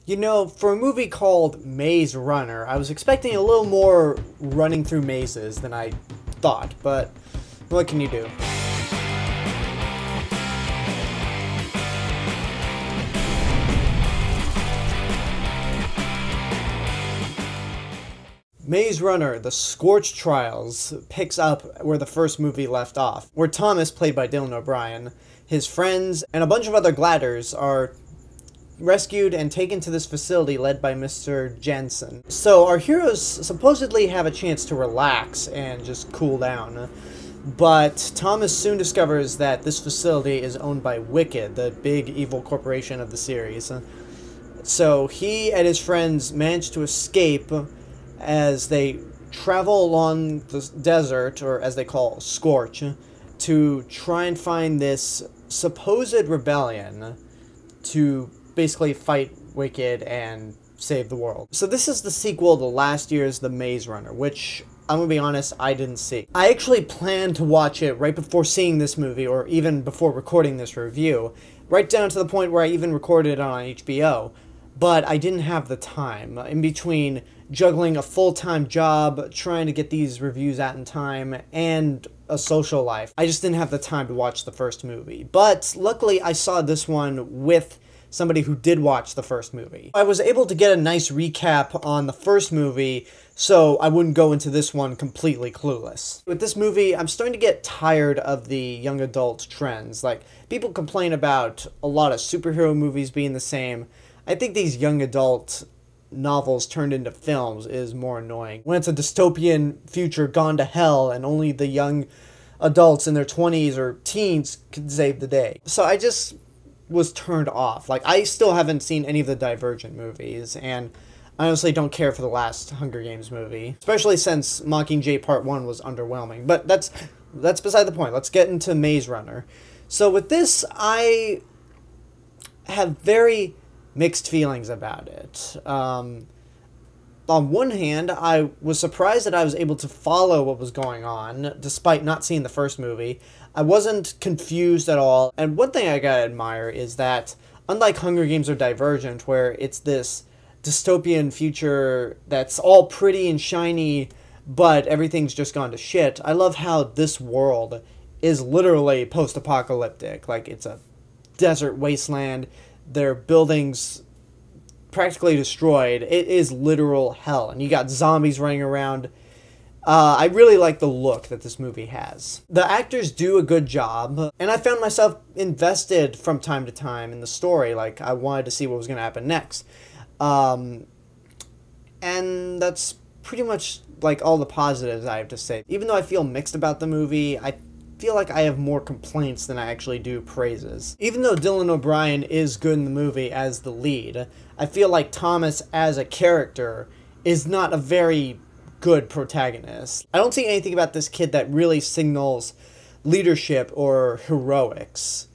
You know, for a movie called Maze Runner, I was expecting a little more running through mazes than I thought, but what can you do? Maze Runner, The Scorch Trials, picks up where the first movie left off, where Thomas, played by Dylan O'Brien, his friends, and a bunch of other gladders are rescued and taken to this facility led by Mr. Jensen. So our heroes supposedly have a chance to relax and just cool down, but Thomas soon discovers that this facility is owned by Wicked, the big evil corporation of the series. So he and his friends manage to escape as they travel along the desert, or as they call Scorch, to try and find this supposed rebellion to basically fight Wicked and save the world. So this is the sequel to last year's The Maze Runner, which, I'm gonna be honest, I didn't see. I actually planned to watch it right before seeing this movie, or even before recording this review, right down to the point where I even recorded it on HBO, but I didn't have the time. In between juggling a full-time job, trying to get these reviews out in time, and a social life, I just didn't have the time to watch the first movie. But luckily I saw this one with somebody who did watch the first movie. I was able to get a nice recap on the first movie, so I wouldn't go into this one completely clueless. With this movie, I'm starting to get tired of the young adult trends. Like, people complain about a lot of superhero movies being the same. I think these young adult novels turned into films is more annoying. When it's a dystopian future gone to hell and only the young adults in their 20s or teens can save the day. So I just was turned off. Like, I still haven't seen any of the Divergent movies, and I honestly don't care for the last Hunger Games movie, especially since Mockingjay Part 1 was underwhelming. But that's beside the point. Let's get into Maze Runner. So with this, I have very mixed feelings about it. On one hand, I was surprised that I was able to follow what was going on, despite not seeing the first movie. I wasn't confused at all, and one thing I gotta admire is that, unlike Hunger Games or Divergent, where it's this dystopian future that's all pretty and shiny, but everything's just gone to shit, I love how this world is literally post-apocalyptic. Like, it's a desert wasteland, their buildings practically destroyed. It is literal hell, and you got zombies running around. I really like the look that this movie has. The actors do a good job, and I found myself invested from time to time in the story. Like, I wanted to see what was going to happen next. And that's pretty much, like, all the positives I have to say. Even though I feel mixed about the movie, I feel like I have more complaints than I actually do praises. Even though Dylan O'Brien is good in the movie as the lead, I feel like Thomas as a character is not a very good protagonist. I don't see anything about this kid that really signals leadership or heroics.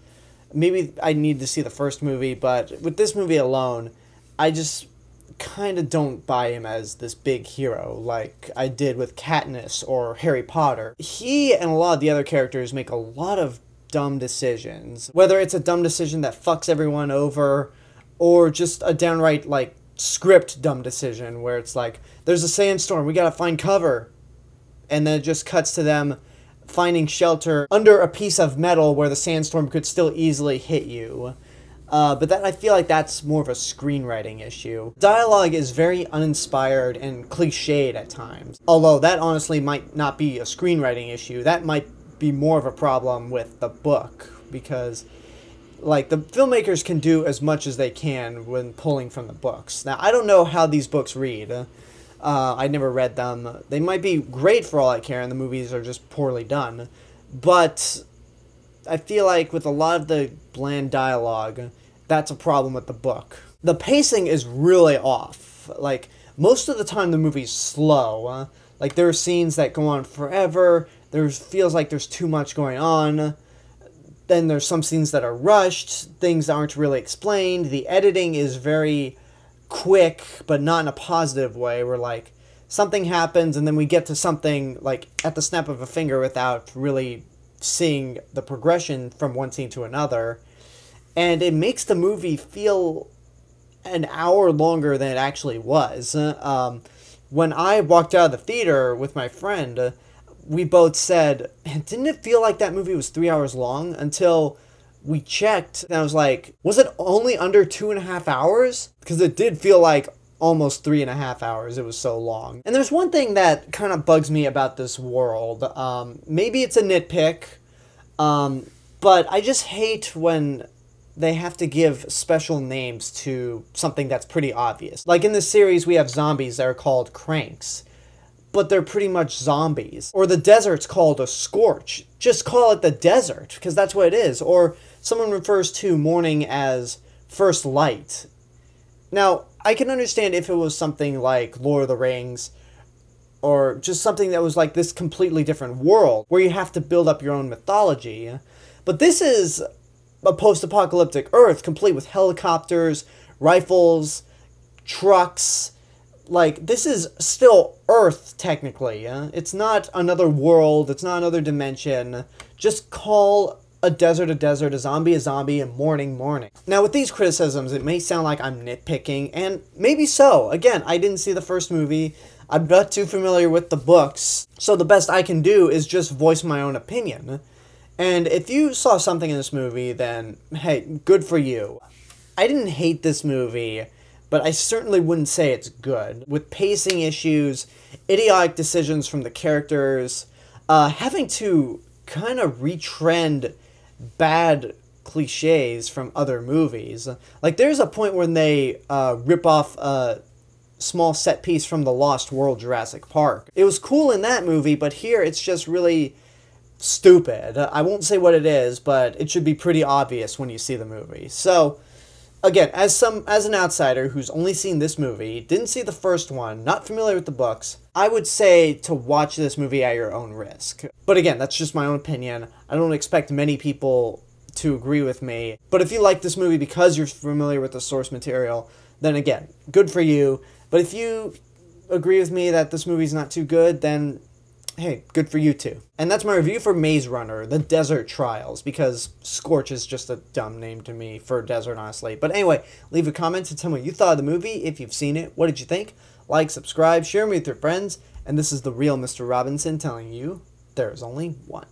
Maybe I need to see the first movie, but with this movie alone, I just kind of don't buy him as this big hero like I did with Katniss or Harry Potter. He and a lot of the other characters make a lot of dumb decisions. Whether it's a dumb decision that fucks everyone over, or just a downright, like, script dumb decision where it's like, there's a sandstorm, we gotta find cover, and then it just cuts to them finding shelter under a piece of metal where the sandstorm could still easily hit you. But I feel like that's more of a screenwriting issue. Dialogue is very uninspired and cliched at times. Although that honestly might not be a screenwriting issue. That might be more of a problem with the book, because, like, the filmmakers can do as much as they can when pulling from the books. Now, I don't know how these books read. I never read them. They might be great for all I care, and the movies are just poorly done. But I feel like with a lot of the bland dialogue, that's a problem with the book. The pacing is really off. Like, most of the time the movie's slow. Like, there are scenes that go on forever. There feels like there's too much going on. Then there's some scenes that are rushed. Things aren't really explained. The editing is very quick, but not in a positive way, where, like, something happens and then we get to something, like, at the snap of a finger without really seeing the progression from one scene to another. And it makes the movie feel an hour longer than it actually was. When I walked out of the theater with my friend, we both said, didn't it feel like that movie was 3 hours long? Until we checked, and I was like, was it only under 2.5 hours? Because it did feel like almost 3.5 hours. It was so long. And there's one thing that kind of bugs me about this world. Maybe it's a nitpick, but I just hate when they have to give special names to something that's pretty obvious. Like in this series, we have zombies that are called cranks, but they're pretty much zombies. Or the desert's called a scorch. Just call it the desert, because that's what it is. Or someone refers to morning as first light. Now, I can understand if it was something like Lord of the Rings, or just something that was like this completely different world, where you have to build up your own mythology. But this is a post-apocalyptic Earth, complete with helicopters, rifles, trucks. Like, this is still Earth, technically. It's not another world, it's not another dimension. Just call a desert, a zombie, and morning. Now, with these criticisms, it may sound like I'm nitpicking, and maybe so. Again, I didn't see the first movie. I'm not too familiar with the books, so the best I can do is just voice my own opinion. And if you saw something in this movie, then, hey, good for you. I didn't hate this movie, but I certainly wouldn't say it's good. With pacing issues, idiotic decisions from the characters, having to kind of retrend bad cliches from other movies. Like, there's a point when they rip off a small set piece from the Lost World Jurassic Park. It was cool in that movie, but here it's just really stupid. I won't say what it is, but it should be pretty obvious when you see the movie. So, again, as an outsider who's only seen this movie, didn't see the first one, not familiar with the books, I would say to watch this movie at your own risk. But again, that's just my own opinion. I don't expect many people to agree with me. But if you like this movie because you're familiar with the source material, then again, good for you. But if you agree with me that this movie's not too good, then hey, good for you too. And that's my review for Maze Runner, The Desert Trials, because Scorch is just a dumb name to me for a desert, honestly. But anyway, leave a comment to tell me what you thought of the movie, if you've seen it, what did you think? Like, subscribe, share me with your friends, and this is the real Mr. Robinson telling you, there is only one.